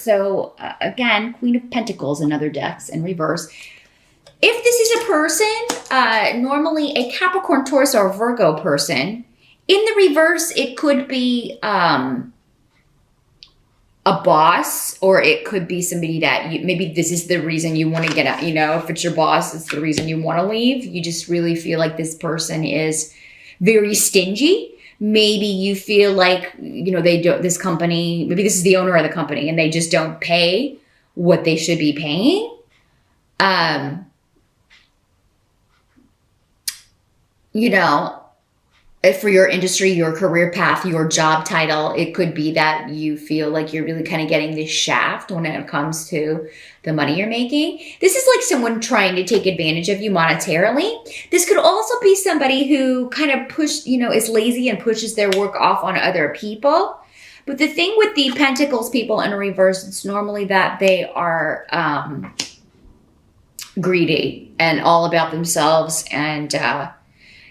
So again, Queen of Pentacles in other decks in reverse. If this is a person, normally a Capricorn, Taurus, or Virgo person, in the reverse, it could be a boss, or it could be somebody that maybe this is the reason you want to get out. If it's your boss, it's the reason you want to leave. You just really feel like this person is very stingy. Maybe you feel like, they don't, this company, maybe this is the owner of the company and they just don't pay what they should be paying. For your industry, your career path, your job title, it could be that you feel like you're really kind of getting this shaft when it comes to the money you're making. This is like someone trying to take advantage of you monetarily. This could also be somebody who kind of is lazy and pushes their work off on other people. But the thing with the Pentacles people in reverse, it's normally that they are greedy and all about themselves, and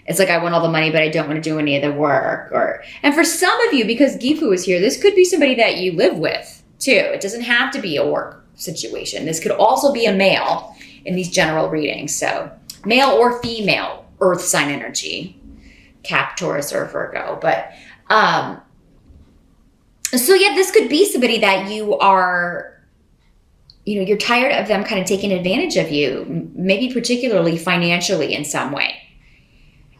it's like, I want all the money, but I don't want to do any of the work. And for some of you, because Gifu is here, this could be somebody that you live with too. It doesn't have to be a work situation. This could also be a male in these general readings. So male or female, earth sign energy, Cap, Taurus, or Virgo. But this could be somebody that you are, you're tired of them kind of taking advantage of you, maybe particularly financially in some way.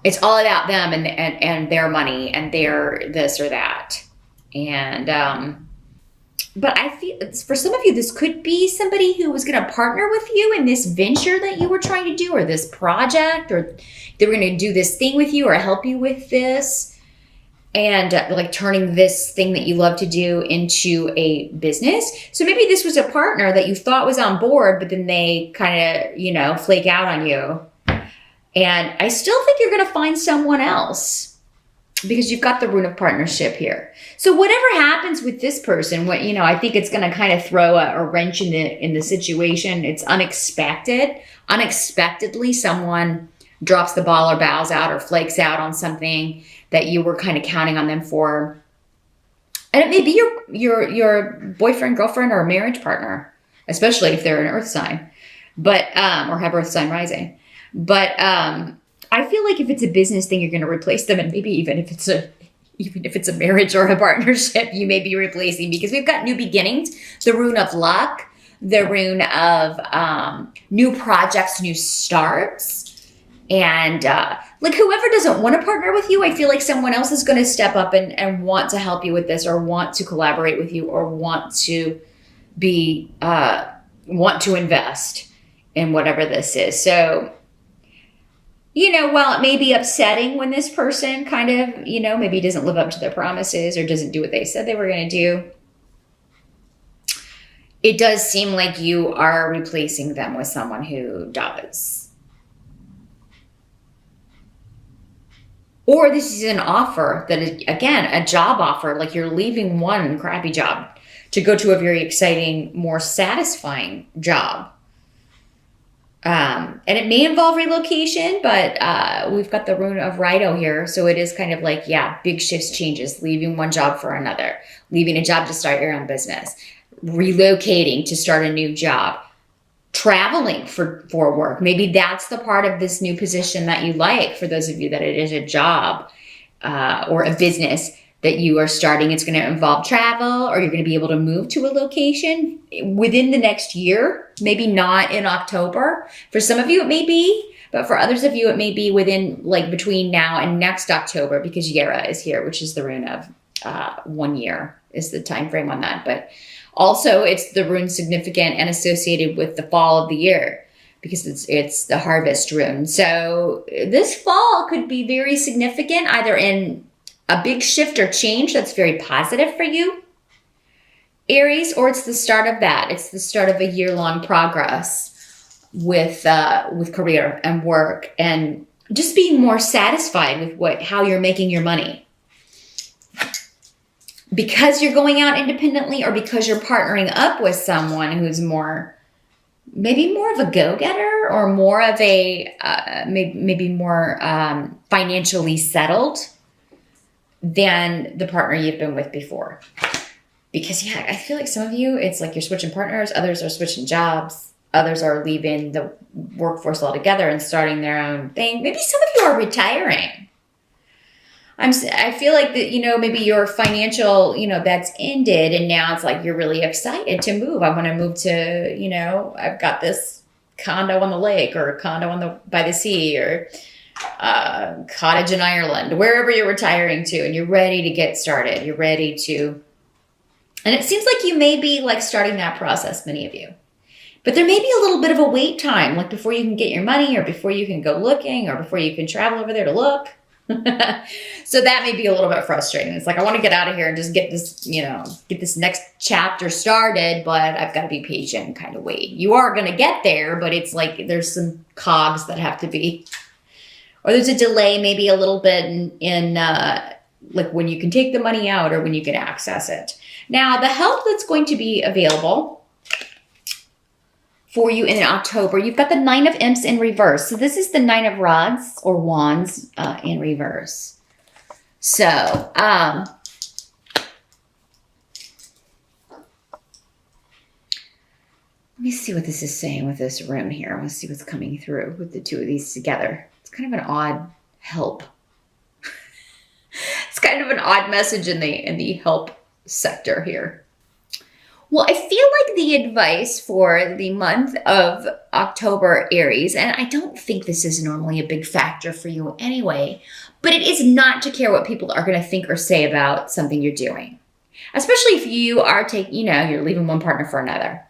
It's all about them and their money and their this or that. And, but I feel for some of you, this could be somebody who was going to partner with you in this venture that you were trying to do, or this project, or they were going to do this thing with you or help you with this. And like turning this thing that you love to do into a business. So maybe this was a partner that you thought was on board, but then they kind of, flake out on you. And I still think you're going to find someone else because you've got the rune of partnership here. So whatever happens with this person, I think it's going to kind of throw a wrench in the situation. It's unexpected. Unexpectedly, someone drops the ball or bows out or flakes out on something that you were kind of counting on them for. And it may be your boyfriend, girlfriend, or marriage partner, especially if they're an earth sign, but or have earth sign rising. But I feel like if it's a business thing, you're going to replace them, and maybe even if it's a marriage or a partnership, you may be replacing, because we've got new beginnings, the rune of luck, the rune of new projects, new starts, and like whoever doesn't want to partner with you, I feel like someone else is going to step up and want to help you with this, or want to collaborate with you, or want to invest in whatever this is. So, while it may be upsetting when this person kind of, maybe doesn't live up to their promises or doesn't do what they said they were going to do, it does seem like you are replacing them with someone who does. Or this is an offer that is, again, a job offer, like you're leaving one crappy job to go to a very exciting, more satisfying job. And it may involve relocation, but we've got the rune of Rido here. So it is kind of like, big shifts, changes, leaving one job for another, leaving a job to start your own business, relocating to start a new job, traveling for work. Maybe that's the part of this new position that you like. For those of you that it is a job or a business that you are starting, it's going to involve travel, or you're going to be able to move to a location within the next year, maybe not in October. For some of you, it may be, but for others of you, it may be within between now and next October, because Yera is here, which is the rune of 1 year is the time frame on that. But also it's the rune significant and associated with the fall of the year, because it's the harvest rune. So this fall could be very significant, either in a big shift or change that's very positive for you, Aries, or it's the start of that. It's the start of a year-long progress with career and work, and just being more satisfied with how you're making your money. Because you're going out independently, or because you're partnering up with someone who's maybe more of a go-getter, or more of a maybe more financially settled than the partner you've been with before. Because, yeah, I feel like some of you, it's like you're switching partners. Others are switching jobs. Others are leaving the workforce altogether and starting their own thing. Maybe some of you are retiring. I feel like that, maybe your financial, that's ended, and now it's like you're really excited to move. I want to move to, I've got this condo on the lake, or a condo by the sea, or cottage in Ireland, wherever you're retiring to, and you're ready to get started. You're ready to, and it seems like you may be like starting that process, many of you. But there may be a little bit of a wait time, like before you can get your money, or before you can go looking, or before you can travel over there to look. So that may be a little bit frustrating. It's like, I want to get out of here and just get this, get this next chapter started, but I've got to be patient and kind of wait. You are going to get there, but it's like there's some cogs that have to be, or there's a delay maybe a little bit in like when you can take the money out or when you can access it. Now, the help that's going to be available for you in October, you've got the Nine of Imps in reverse. So this is the Nine of Rods or Wands in reverse. So, let me see what this is saying with this rune here. I want to see what's coming through with the two of these together. It's kind of an odd help. It's kind of an odd message in the help sector here. Well, I feel like the advice for the month of October, Aries, and I don't think this is normally a big factor for you anyway, but it is not to care what people are going to think or say about something you're doing. Especially if you are you're leaving one partner for another,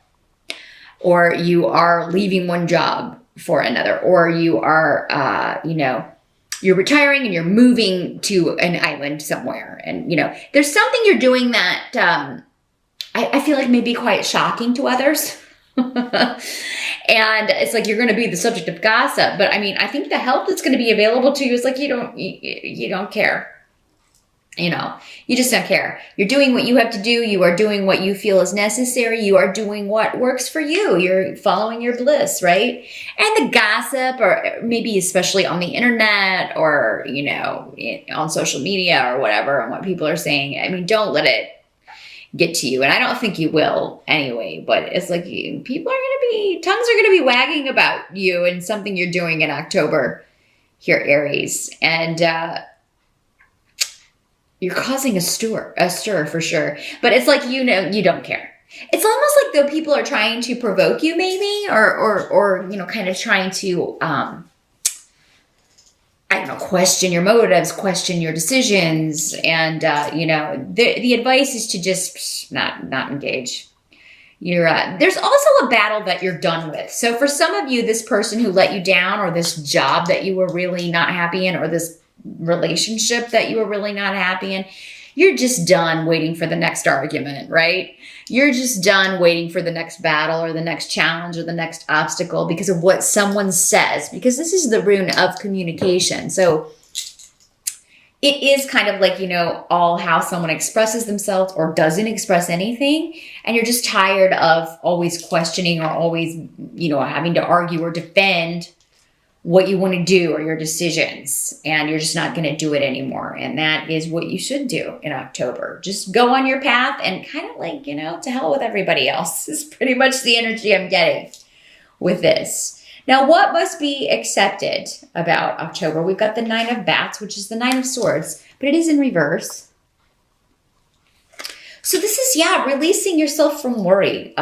or you are leaving one job for another, or you are, you're retiring and you're moving to an island somewhere. And, there's something you're doing that I feel like may be quite shocking to others. And it's like you're going to be the subject of gossip. But I mean, I think the help that's going to be available to you is like you don't care. You just don't care. You're doing what you have to do. You are doing what you feel is necessary. You are doing what works for you. You're following your bliss, right? And the gossip, or maybe especially on the internet, or, on social media or whatever, and what people are saying, I mean, don't let it get to you. And I don't think you will anyway, but it's like tongues are going to be wagging about you and something you're doing in October here, Aries. And, you're causing a stir for sure. But it's like, you don't care. It's almost like though people are trying to provoke you maybe, or kind of trying to, question your motives, question your decisions. And, the advice is to just not engage. There's also a battle that you're done with. So for some of you, this person who let you down, or this job that you were really not happy in, or this relationship that you were really not happy in, you're just done waiting for the next argument, right? You're just done waiting for the next battle or the next challenge or the next obstacle because of what someone says, because this is the rune of communication. So it is kind of like, all how someone expresses themselves or doesn't express anything. And you're just tired of always questioning, or always, having to argue or defend what you want to do or your decisions, and you're just not going to do it anymore. And that is what you should do in October. Just go on your path and kind of like, to hell with everybody else is pretty much the energy I'm getting with this. Now, what must be accepted about October? We've got the Nine of Bats, which is the Nine of Swords, but it is in reverse. So this is, releasing yourself from worry.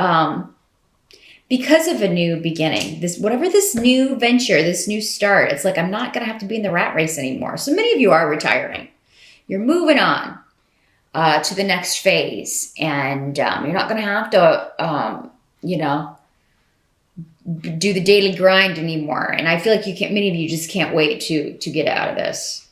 Because of a new beginning, whatever this new venture, this new start, it's like, I'm not going to have to be in the rat race anymore. So many of you are retiring. You're moving on to the next phase, and you're not going to have to, do the daily grind anymore. And I feel like many of you just can't wait to get out of this.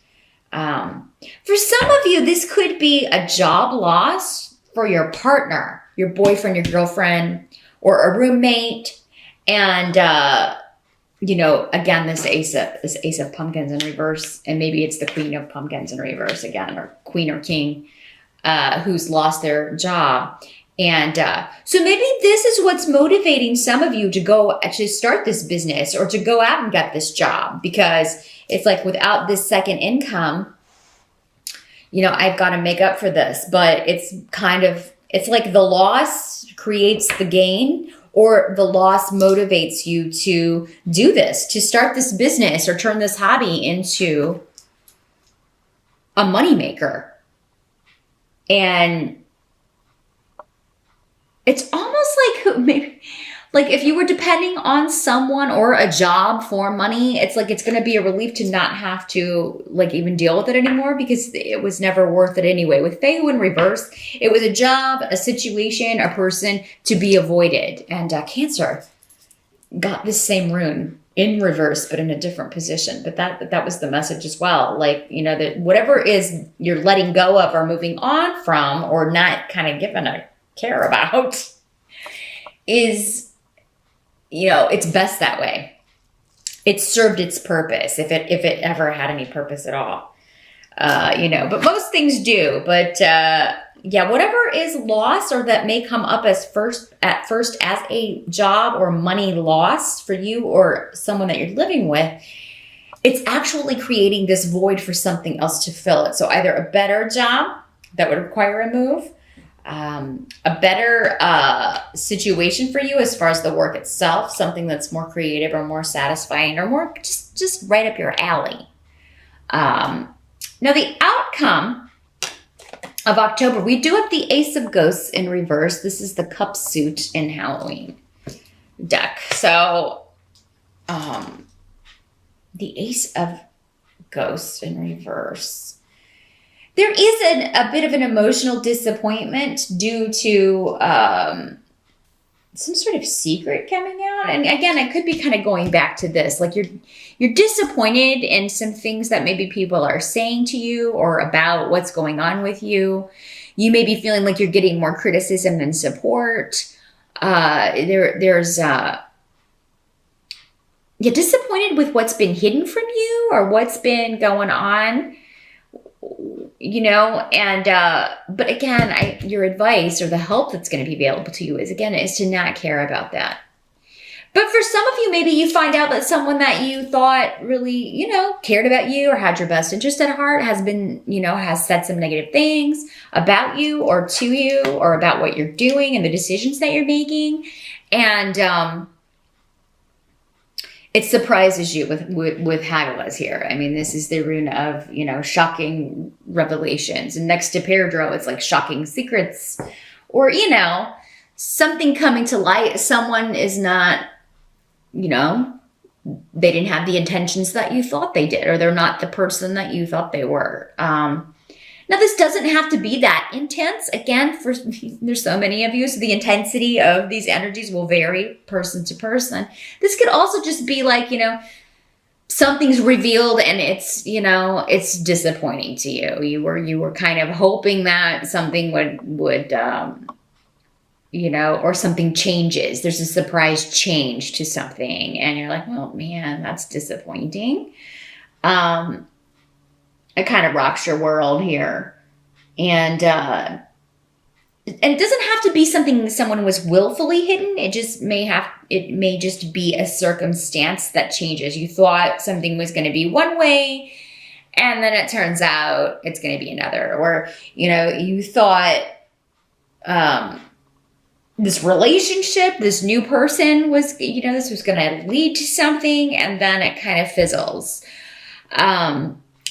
For some of you, this could be a job loss for your partner, your boyfriend, your girlfriend, or a roommate. And, again, this ace of pumpkins in reverse, and maybe it's the Queen of Pumpkins in reverse again, or Queen or King, who's lost their job. And so maybe this is what's motivating some of you to go actually start this business, or to go out and get this job, because it's like, without this second income, I've got to make up for this. But it's kind of, It's like the loss creates the gain, or the loss motivates you to do this, to start this business or turn this hobby into a moneymaker. And it's almost like maybe, like if you were depending on someone or a job for money, it's like it's going to be a relief to not have to like even deal with it anymore, because it was never worth it anyway. With Fayu in reverse, it was a job, a situation, a person to be avoided. And Cancer got this same rune in reverse, but in a different position. But that was the message as well. Like, you know, that whatever is you're letting go of or moving on from or not kind of giving a care about is, you know, it's best that way. It served its purpose, if it ever had any purpose at all. You know, but most things do. But yeah, whatever is lost or that may come up at first as a job or money loss for you or someone that you're living with, it's actually creating this void for something else to fill it. So either a better job that would require a move, a better situation for you as far as the work itself, something that's more creative or more satisfying or more just right up your alley. Now the outcome of October, we do have the Ace of Ghosts in reverse. This is the cup suit in Halloween deck. So the Ace of Ghosts in reverse. There is a bit of an emotional disappointment due to some sort of secret coming out. And again, I could be kind of going back to this. Like you're disappointed in some things that maybe people are saying to you or about what's going on with you. You may be feeling like you're getting more criticism than support. You're disappointed with what's been hidden from you or what's been going on. You know, and, but again, your advice or the help that's going to be available to you is to not care about that. But for some of you, maybe you find out that someone that you thought really, you know, cared about you or had your best interest at heart has been, you know, has said some negative things about you or to you or about what you're doing and the decisions that you're making. And, it surprises you with Hagalaz here. I mean, this is the rune of, you know, shocking revelations. And next to Peridro, it's like shocking secrets. Or, you know, something coming to light. Someone is not, you know, they didn't have the intentions that you thought they did. Or they're not the person that you thought they were. Now, this doesn't have to be that intense. Again, there's so many of you, so the intensity of these energies will vary person to person. This could also just be like, you know, something's revealed and it's, you know, it's disappointing to you. You were kind of hoping that something would you know, or something changes. There's a surprise change to something, and you're like, oh man, that's disappointing. It kind of rocks your world here. And it doesn't have to be something someone was willfully hidden. It may just be a circumstance that changes. You thought something was going to be one way, and then it turns out it's going to be another. Or, you know, you thought this relationship, this new person was, you know, this was going to lead to something, and then it kind of fizzles.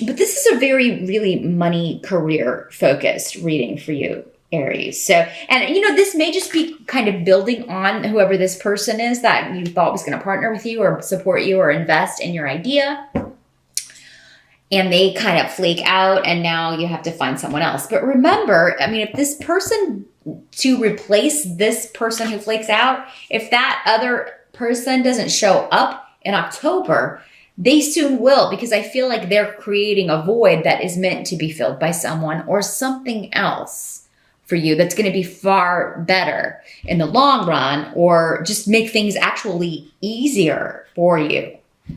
But this is a very, really money career focused reading for you, Aries. So, and you know, this may just be kind of building on whoever this person is that you thought was going to partner with you or support you or invest in your idea. And they kind of flake out and now you have to find someone else. But remember, I mean, if this person, to replace this person who flakes out, if that other person doesn't show up in October, they soon will, because I feel like they're creating a void that is meant to be filled by someone or something else for you that's going to be far better in the long run, or just make things actually easier for you.